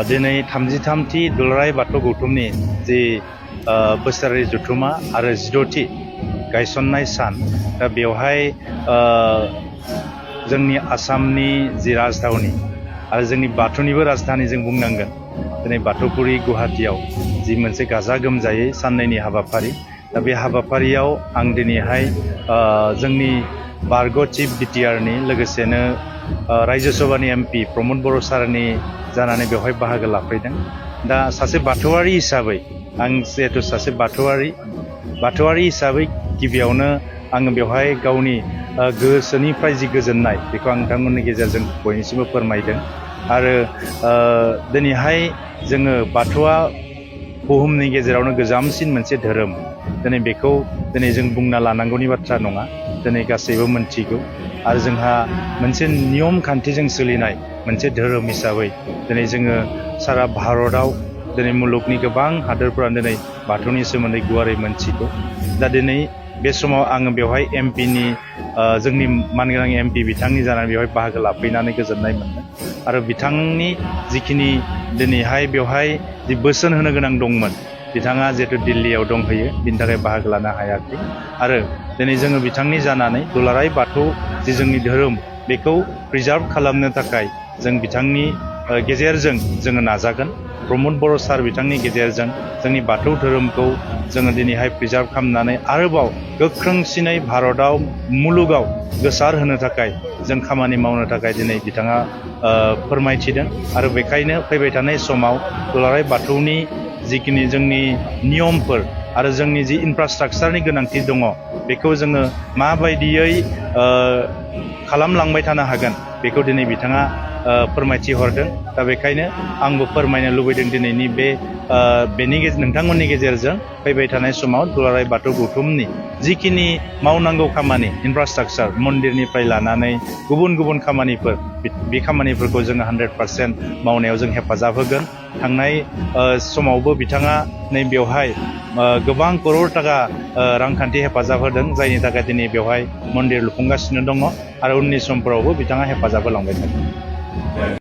दिनै 33थि दुलाराय बाथौ गौथुमनि जि बोसोरारि जथुमा आरो 16थि गायसननाय सान दा बेवहाय जोंनि आसामनि जि राजधानी आरो जोंनि बाथौनिबो राजधानी जों बुंनांगोन दिनै बाथौफुरि गुवाहाटीयाव जि मोनसे गाजा गोमजायै साननैनि हाबाफारि दा बे हाबाफारियाव आं दिनैहाय जोंनि बारग' चिफ बिटिआरनि लोगोसेनो राज्य सभानि एमपि प्रमद बर' सारनि जानानै बेवहाय बाहागो लाफैदों। दा सासे बाथौआरि हिसाबै आं जिहेतु सासे बाथौआरि हिसाबै गिबियावनो आङो बेवहाय गावनि गोसोनिफ्राय जि गोजोननाय बेखौ आं नोंथांमोननि गेजेरजों बयनिसिमबो फोरमायदों। आरो दिनैहाय जोङो बाथौआ बुहुमनि गेजेरावनो गोजामसिन मोनसे धोरोम दिनै बेखौ दिनै जों बुंना लानांगौनि बाथ्रा नङा दिनै गासैबो मोनथिगौ आरो जोंहा मोनसे नियम खान्थिजों सोलिनाय मोनसे धोरोम हिसाबै दिनै जोङो सारा भारताव दिनै मुलुगनि गोबां हादोरफोरानो दिनै बाथौनि सोमोन्दै गुवारै मोनथिगौ। दा दिनै बे समाव आङो बेवहाय एमपिनि जोंनि मानगोनां एमपि बिथांनि जानानै बेवहाय बाहागो लाफैनानै गोजोननाय मोनदों आरो बिथांनि जिखिनि दिनैहाय बेवहाय जि बोसोन होनो गोनां दंमोन बिथाङा जिहेतु दिल्लीयाव दंहैयो बिनि थाखाय बाहागो लानो हायाखै आरो दिनै जोङो बिथांनि जानानै दुलाराय बाथौ जि जोंनि धोरोम बेखौ प्रिजार्भ खालामनो थाखाय जों बिथांनि गेजेरजों जोङो नाजागोन। प्रमद बर' सार बिथांनि गेजेरजों जोंनि बाथौ धोरोमखौ जोङो दिनैहाय प्रिजार्भ खालामनानै आरोबाव गोख्रोंसिनै भारताव मुलुगाव गोसार होनो थाखाय जों खामानि मावनो थाखाय दिनै बिथाङा फोरमायथिदों आरो बेखायनो फैबाय थानाय समाव दुलाराय बाथौनि जिखिनि जोंनि नियमफोर आरो जोंनि जि इनफ्रास्ट्राक्चारनि गोनांथि दङ बेखौ जोङो माबायदियै खालामलांबाय थानो हागोन बेखौ दिनै बिथाङा फोरमायथि हरदों। दा बेखायनो आंबो फोरमायनो लुबैदों दिनैनि नोंथांमोननि गेजेरजों फैबाय थानाय समाव दुलाराय बाथौ गौथुमनि जिखिनि मावनांगौ खामानि इनफ्रास्ट्राक्चार मन्दिरनिफ्राय लानानै गुबुन गुबुन खामानिफोर बे खामानिफोरखौ जोङो 100% मावनायाव जों हेफाजाब होगोन। थांनाय समावबो बिथाङा नै बेवहाय गोबां करोड़ थाखा रांखान्थि हेफाजाब होदों जायनि थाखाय दिनै बेवहाय मन्दिर लुफुंगासिनो दङ आरो उननि समफोरावबो बिथाङा हेफाजाब होलांबाय थागोन।